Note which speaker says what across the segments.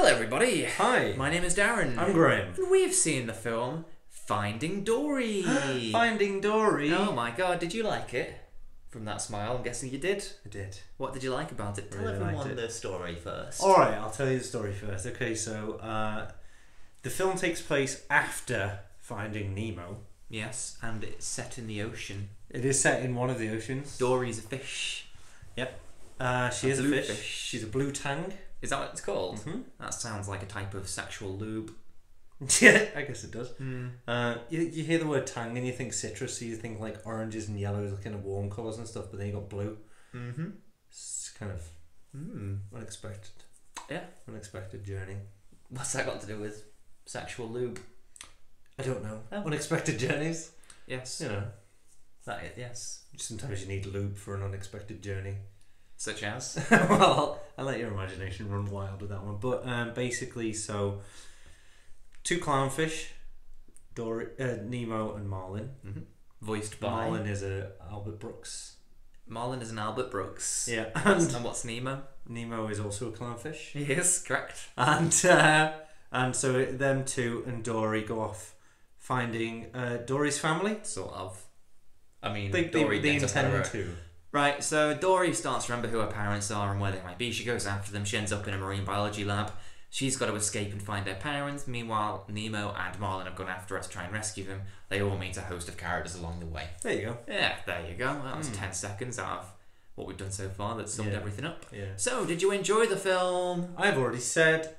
Speaker 1: Hello everybody.
Speaker 2: Hi.
Speaker 1: My name is Darren.
Speaker 2: I'm Graham.
Speaker 1: And we've seen the film Finding Dory.
Speaker 2: Finding Dory.
Speaker 1: Oh my god, did you like it? From that smile, I'm guessing you did.
Speaker 2: I did.
Speaker 1: What did you like about it? Tell
Speaker 2: Really
Speaker 1: everyone the story first.
Speaker 2: Alright, I'll tell you the story first. Okay, so the film takes place after Finding Nemo.
Speaker 1: Yes, and it's set in the ocean.
Speaker 2: It is set in one of the oceans.
Speaker 1: Dory's a fish.
Speaker 2: Yep. She is a fish.
Speaker 1: fish.
Speaker 2: She's a blue tang.
Speaker 1: Is that what it's called?
Speaker 2: Mm-hmm.
Speaker 1: That sounds like a type of sexual lube.
Speaker 2: Yeah, I guess it does. You hear the word tang and you think citrus, so you think like oranges and yellows, kind of warm colours and stuff, but then you got blue.
Speaker 1: Mm-hmm.
Speaker 2: It's kind of unexpected.
Speaker 1: Yeah.
Speaker 2: Unexpected journey.
Speaker 1: What's that got to do with sexual lube?
Speaker 2: I don't know.
Speaker 1: Oh.
Speaker 2: Unexpected journeys.
Speaker 1: Yes.
Speaker 2: You know.
Speaker 1: That is, yes.
Speaker 2: Sometimes you need lube for an unexpected journey.
Speaker 1: Such as?
Speaker 2: Well, I'll let your imagination run wild with that one. But basically, so two clownfish, Dory, Nemo and Marlin.
Speaker 1: Mm-hmm. Voiced by...
Speaker 2: Marlin is Albert Brooks.
Speaker 1: Marlin is an Albert Brooks.
Speaker 2: Yeah.
Speaker 1: And what's Nemo?
Speaker 2: Nemo is also a clownfish.
Speaker 1: Yes, correct.
Speaker 2: And so them two and Dory go off finding Dory's family.
Speaker 1: Sort of. I mean,
Speaker 2: They
Speaker 1: Dory gets
Speaker 2: intend
Speaker 1: her.
Speaker 2: to.
Speaker 1: Right, so Dory starts to remember who her parents are and where they might be. She goes after them. She ends up in a marine biology lab. She's got to escape and find her parents. Meanwhile, Nemo and Marlin have gone after her to try and rescue them. They all meet a host of characters along the way.
Speaker 2: There you go.
Speaker 1: Yeah, there you go. That was 10 seconds out of what we've done so far that summed everything up.
Speaker 2: Yeah.
Speaker 1: So, did you enjoy the film?
Speaker 2: I've already said.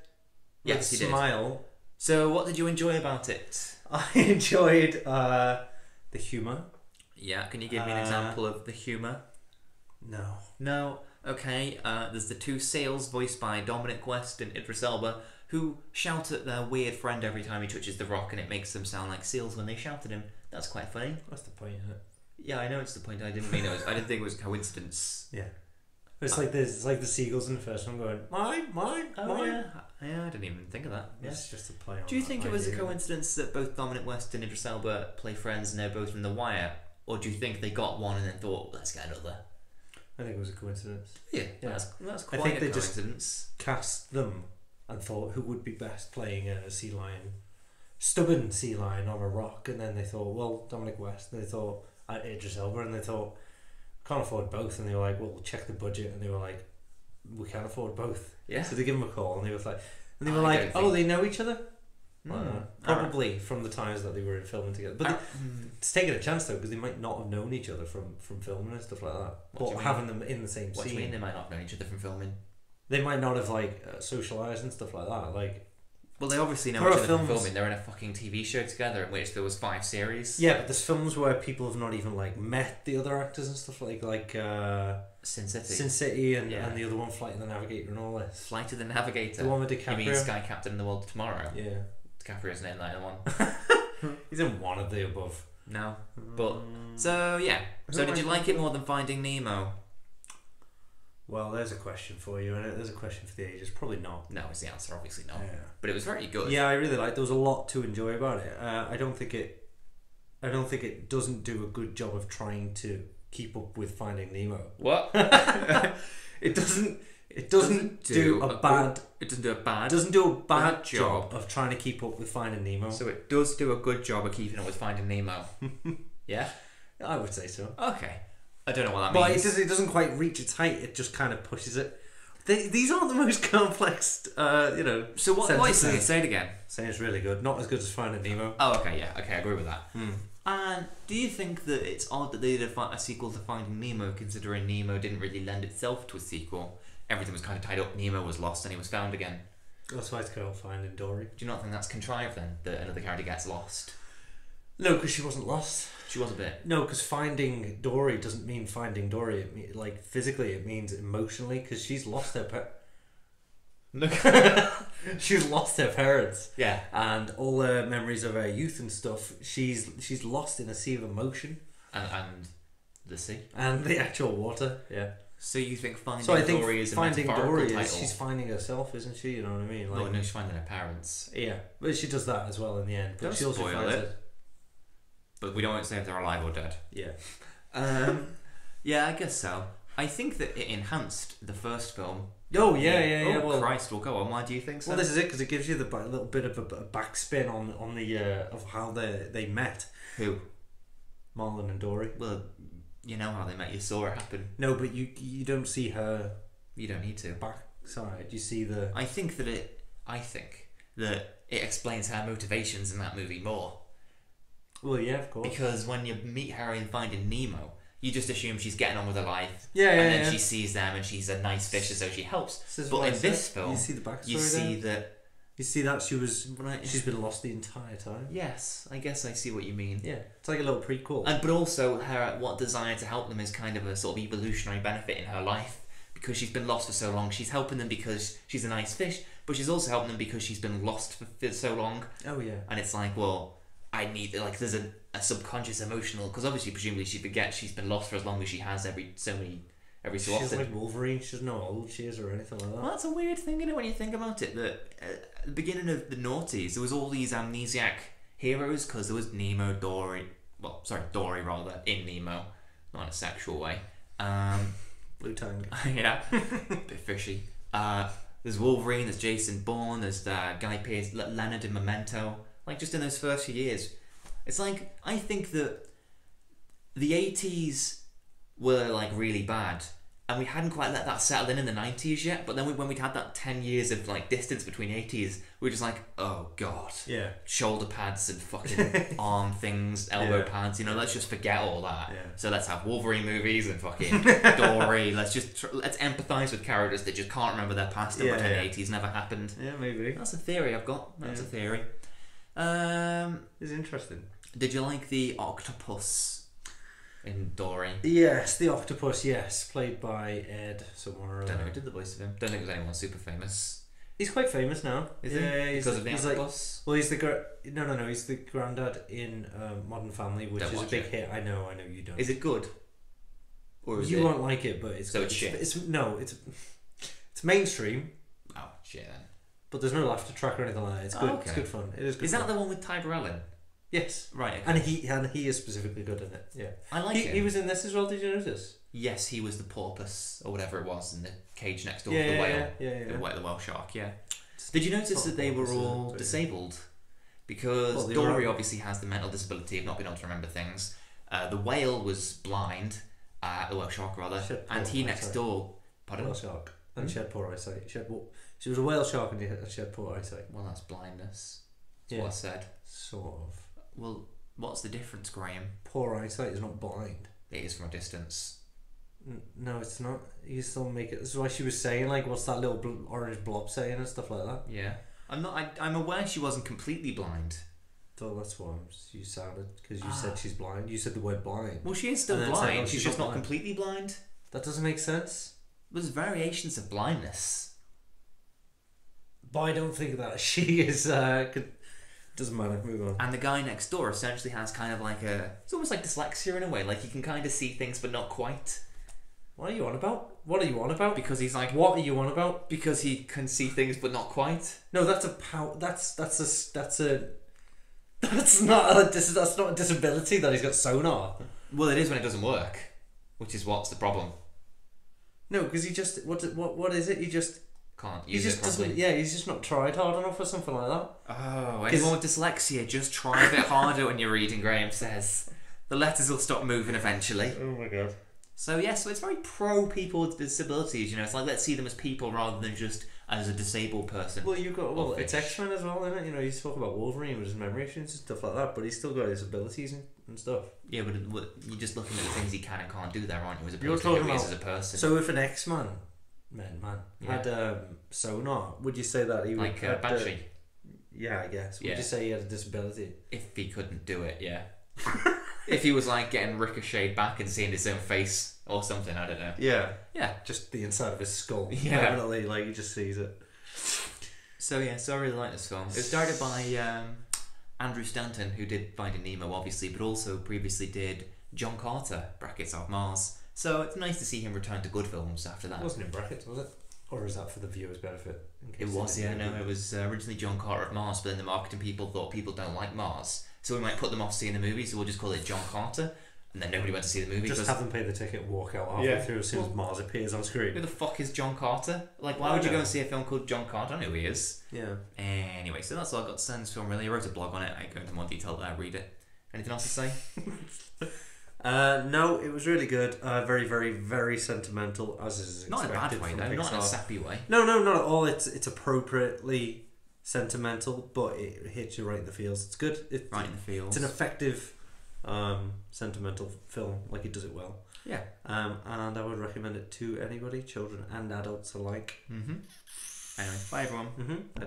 Speaker 1: Yes, you
Speaker 2: smile.
Speaker 1: did. So, what did you enjoy about it?
Speaker 2: I enjoyed the humour.
Speaker 1: Yeah, can you give me an example of the humour?
Speaker 2: No.
Speaker 1: No. Okay, there's the two seals voiced by Dominic West and Idris Elba who shout at their weird friend every time he touches the rock and it makes them sound like seals when they shout at him. That's quite funny.
Speaker 2: What's the point, isn't it?
Speaker 1: Yeah, I know it's the point. I didn't mean it was. I didn't think it was a coincidence.
Speaker 2: Yeah. It's like this. It's like the seagulls in the first one going, mine.
Speaker 1: Oh yeah, I didn't even think of that. Yeah.
Speaker 2: It's just a play on.
Speaker 1: Do you think it was a
Speaker 2: idea.
Speaker 1: coincidence that both Dominic West and Idris Elba play friends and they're both from The Wire, or do you think they got one and then thought, let's get another?
Speaker 2: I think it was a coincidence.
Speaker 1: Yeah,
Speaker 2: Yeah.
Speaker 1: That's
Speaker 2: I
Speaker 1: quite
Speaker 2: think
Speaker 1: a
Speaker 2: they just-
Speaker 1: coincidence.
Speaker 2: Cast them and thought who would be best playing a sea lion, stubborn sea lion on a rock, and then they thought, well, Dominic West, and they thought Idris Elba, and they thought can't afford both, and they were like, well, we'll check the budget, and they were like, we can't afford both.
Speaker 1: Yeah.
Speaker 2: So they give them a call, and they were like,
Speaker 1: I
Speaker 2: like,
Speaker 1: don't
Speaker 2: oh,
Speaker 1: think-
Speaker 2: they know each other.
Speaker 1: Mm.
Speaker 2: I don't know. Probably from the times that they were in filming together, but it's taking a chance though because they might not have known each other from filming and stuff like that.
Speaker 1: What do you
Speaker 2: But
Speaker 1: mean?
Speaker 2: having them in the same
Speaker 1: What do
Speaker 2: scene,
Speaker 1: you mean they might not know each other from filming?
Speaker 2: they might not have like socialized and stuff like that. Like,
Speaker 1: Well, they obviously know
Speaker 2: There
Speaker 1: each
Speaker 2: are
Speaker 1: other from
Speaker 2: films-
Speaker 1: filming. They're in a fucking TV show together in which there was 5 series.
Speaker 2: yeah, but there's films where people have not even like met the other actors and stuff like
Speaker 1: Sin City.
Speaker 2: Sin City and
Speaker 1: Yeah.
Speaker 2: the other one, Flight of the Navigator and all this.
Speaker 1: Flight of the Navigator.
Speaker 2: The one with
Speaker 1: You
Speaker 2: DiCaprio.
Speaker 1: mean Sky Captain of the World Tomorrow?
Speaker 2: Yeah,
Speaker 1: DiCaprio's name that in one.
Speaker 2: he's in one of the above.
Speaker 1: No. But, so yeah. So did you like it more than Finding Nemo?
Speaker 2: Well, there's a question for you, and there's a question for the ages. Probably not.
Speaker 1: No is the answer, obviously not.
Speaker 2: Yeah.
Speaker 1: But it was very good.
Speaker 2: Yeah, I really liked. There was a lot to enjoy about it. I don't think it doesn't do a good job of trying to keep up with Finding Nemo.
Speaker 1: What?
Speaker 2: It doesn't do a bad.
Speaker 1: It doesn't do a bad.
Speaker 2: It doesn't do a bad
Speaker 1: bad
Speaker 2: job
Speaker 1: job.
Speaker 2: of trying to keep up with Finding Nemo.
Speaker 1: So it does do a good job of keeping up with Finding Nemo. Yeah?
Speaker 2: I would say so.
Speaker 1: Okay. I don't know what that
Speaker 2: But
Speaker 1: means.
Speaker 2: it doesn't quite reach its height. It just kind of pushes it. These aren't the most complex,
Speaker 1: So what is it? Say it again.
Speaker 2: Saying it's really good. Not as good as Finding Nemo.
Speaker 1: Oh, okay, yeah. Okay, I agree with that. And do you think that it's odd that they did a sequel to Finding Nemo, considering Nemo didn't really lend itself to a sequel? Everything was kind of tied up. Nemo was lost and he was found again.
Speaker 2: That's why it's called Finding Dory.
Speaker 1: Do you not think that's contrived then, that another character gets lost?
Speaker 2: No, because she wasn't lost.
Speaker 1: She was a bit.
Speaker 2: No, because Finding Dory doesn't mean Finding Dory. Like physically, it means emotionally. Because she's lost her she's lost her parents.
Speaker 1: Yeah.
Speaker 2: And all her memories of her youth and stuff. She's lost in a sea of emotion.
Speaker 1: And the sea.
Speaker 2: And the actual water. Yeah.
Speaker 1: So you think Finding
Speaker 2: So I think
Speaker 1: Dory is a
Speaker 2: Finding
Speaker 1: metaphorical
Speaker 2: Dory
Speaker 1: title?
Speaker 2: is she's finding herself, isn't she? You know what I mean? Like,
Speaker 1: Well, no, she's finding her parents.
Speaker 2: yeah, but she does that as well in the end. But
Speaker 1: Don't
Speaker 2: she also
Speaker 1: spoil
Speaker 2: finds
Speaker 1: it. But we don't say if they're alive or dead.
Speaker 2: Yeah.
Speaker 1: Yeah, I guess so. I think that it enhanced the first film
Speaker 2: Oh yeah.
Speaker 1: Oh
Speaker 2: Well,
Speaker 1: Christ! Well, go on. Why do you think so?
Speaker 2: well, this is it because it gives you the little bit of a backspin on the of how they met.
Speaker 1: Who?
Speaker 2: Marlon and Dory.
Speaker 1: Well, you know how they met. You saw it happen.
Speaker 2: No, but you don't see her
Speaker 1: You don't need to.
Speaker 2: backside. You see the.
Speaker 1: I think that it explains her motivations in that movie more.
Speaker 2: Well, yeah, of course.
Speaker 1: Because when you meet her in Finding Nemo, you just assume she's getting on with her life.
Speaker 2: Yeah,
Speaker 1: and then she sees them and she's a nice fish, so she helps. But in this film,
Speaker 2: you see the backstory.
Speaker 1: you see that.
Speaker 2: You see that she's been lost the entire time.
Speaker 1: Yes, I guess I see what you mean.
Speaker 2: Yeah, it's like a little prequel.
Speaker 1: But also what desire to help them is kind of a sort of evolutionary benefit in her life, because she's been lost for so long. She's helping them because she's a nice fish, but she's also helping them because she's been lost for so long.
Speaker 2: Oh yeah.
Speaker 1: And it's like, well, I need, like, there's a subconscious emotional, because obviously presumably she forgets she's been lost for as long as she has every so
Speaker 2: She's
Speaker 1: often.
Speaker 2: like Wolverine. She doesn't know how old she is or anything like that.
Speaker 1: Well, that's a weird thing, isn't it, when you think about it, that at the beginning of the noughties there was all these amnesiac heroes, because there was Dory rather, in Nemo, not in a sexual way.
Speaker 2: Blue tongue.
Speaker 1: Yeah, bit fishy. There's Wolverine, there's Jason Bourne, there's Guy Pearce, Leonard in Memento. Like, just in those first few years, it's like, I think that the 80s were like really bad, and we hadn't quite let that settle in the 90s yet. But then when we'd had that 10 years of like distance between 80s, we were just like, oh god,
Speaker 2: yeah,
Speaker 1: shoulder pads and fucking arm things, elbow pads. You know, let's just forget all that.
Speaker 2: Yeah.
Speaker 1: So let's have Wolverine movies and fucking Dory. Let's empathise with characters that just can't remember their past and pretend the 80s never happened.
Speaker 2: Yeah, maybe.
Speaker 1: That's a theory I've got. That's a theory.
Speaker 2: It's interesting.
Speaker 1: Did you like the octopus in Dory?
Speaker 2: Yes, the octopus. Yes, played by Ed somewhere.
Speaker 1: Don't know who did the voice of him. Don't think there's anyone super famous.
Speaker 2: He's quite famous now.
Speaker 1: Is he? Because of the octopus?
Speaker 2: Well, he's the no. He's the granddad in Modern Family, which is a big hit. I know you don't.
Speaker 1: Is it good? Or is
Speaker 2: you won't like it, but it's
Speaker 1: so it's shit.
Speaker 2: It's mainstream.
Speaker 1: Oh shit then.
Speaker 2: But there's no laughter track or anything like that. It's good.
Speaker 1: Okay.
Speaker 2: It's good fun. It is good.
Speaker 1: Is that the one with Tiger Allen?
Speaker 2: Yes.
Speaker 1: Right. Okay.
Speaker 2: And he is specifically good in it. Yeah.
Speaker 1: I like him.
Speaker 2: He was in this as well. Did you notice?
Speaker 1: Yes, he was the porpoise or whatever it was in the cage next door to the whale.
Speaker 2: Yeah.
Speaker 1: The whale shark. Yeah. Did you notice that they were all disabled? Because Dory obviously has the mental disability of not being able to remember things. The whale was blind. The whale shark rather, and he next door. Pardon?
Speaker 2: Whale shark. And she had poor eyesight. She was a whale shark and she had poor eyesight.
Speaker 1: Well, that's blindness. That's what I said.
Speaker 2: Sort of.
Speaker 1: Well, what's the difference, Graham?
Speaker 2: Poor eyesight is not blind.
Speaker 1: It is from a distance.
Speaker 2: No, it's not. You still make it. This is why she was saying, like, what's that little orange blob saying and stuff like that.
Speaker 1: Yeah. I'm aware she wasn't completely blind.
Speaker 2: So that's why you sounded, because you said she's blind. You said the word blind.
Speaker 1: Well, she is still blind.
Speaker 2: Like, oh,
Speaker 1: she's just not completely blind.
Speaker 2: That doesn't make sense.
Speaker 1: There's variations of blindness.
Speaker 2: But I don't think that she is. Doesn't matter. Move on.
Speaker 1: And the guy next door essentially has kind of like it's almost like dyslexia in a way. Like he can kind of see things, but not quite.
Speaker 2: What are you on about? What are you on about?
Speaker 1: Because he's like.
Speaker 2: What are you on about?
Speaker 1: Because he can see things, but not quite.
Speaker 2: No, that's not a disability that he's got sonar.
Speaker 1: Well, it is when it doesn't work, which is what's the problem.
Speaker 2: No, because he just what is it? He just
Speaker 1: can't use it properly.
Speaker 2: He's just not tried hard enough or something like that.
Speaker 1: Oh, anyone with dyslexia, just try a bit harder when you're reading, Graham says. The letters will stop moving eventually.
Speaker 2: Oh my god.
Speaker 1: So so it's very pro people with disabilities, you know, it's like let's see them as people rather than just as a disabled person.
Speaker 2: Well, you've got, it's X-Men as well, isn't it? You know, you talk about Wolverine with his memory issues and stuff like that, but he's still got his abilities and stuff.
Speaker 1: Yeah, but you're just looking at the things he can and can't do there, aren't you, as opposed to who he is as a person.
Speaker 2: So if an X-Man had sonar, would you say that he would...
Speaker 1: Like Banshee?
Speaker 2: Yeah, I guess. Would you say he had a disability?
Speaker 1: If he couldn't do it, yeah. If he was like getting ricocheted back and seeing his own face or something, I don't know.
Speaker 2: Yeah.
Speaker 1: Yeah.
Speaker 2: Just the inside of his skull.
Speaker 1: Yeah.
Speaker 2: Permanently, like he just sees it.
Speaker 1: So I really like this film. It was started by Andrew Stanton, who did Finding Nemo, obviously, but also previously did John Carter, brackets Off Mars. So it's nice to see him return to good films after that.
Speaker 2: It wasn't in brackets, was it? Or is that for the viewer's benefit?
Speaker 1: It was, yeah. No, it was originally John Carter of Mars, but then the marketing people thought people don't like Mars, so we might put them off seeing the movie, so we'll just call it John Carter. and then nobody went to see the movie.
Speaker 2: Just have them pay the ticket and walk out halfway through as soon as Mars appears on screen.
Speaker 1: Who the fuck is John Carter? Like, why would you go and see a film called John Carter? I don't know who he is.
Speaker 2: Yeah.
Speaker 1: Anyway, so that's all I got to say on this film, really. I wrote a blog on it. I go into more detail there, read it. Anything else to say?
Speaker 2: No, it was really good. Very, very, very sentimental, as is
Speaker 1: Not
Speaker 2: expected.
Speaker 1: in a bad way, though. Not in a sappy way.
Speaker 2: No, not at all. It's appropriately sentimental, but it hits you right in the feels. It's good.
Speaker 1: Right in the feels.
Speaker 2: It's an effective, sentimental film. Like, it does it well.
Speaker 1: Yeah.
Speaker 2: And I would recommend it to anybody, children and adults alike.
Speaker 1: Anyway, bye everyone.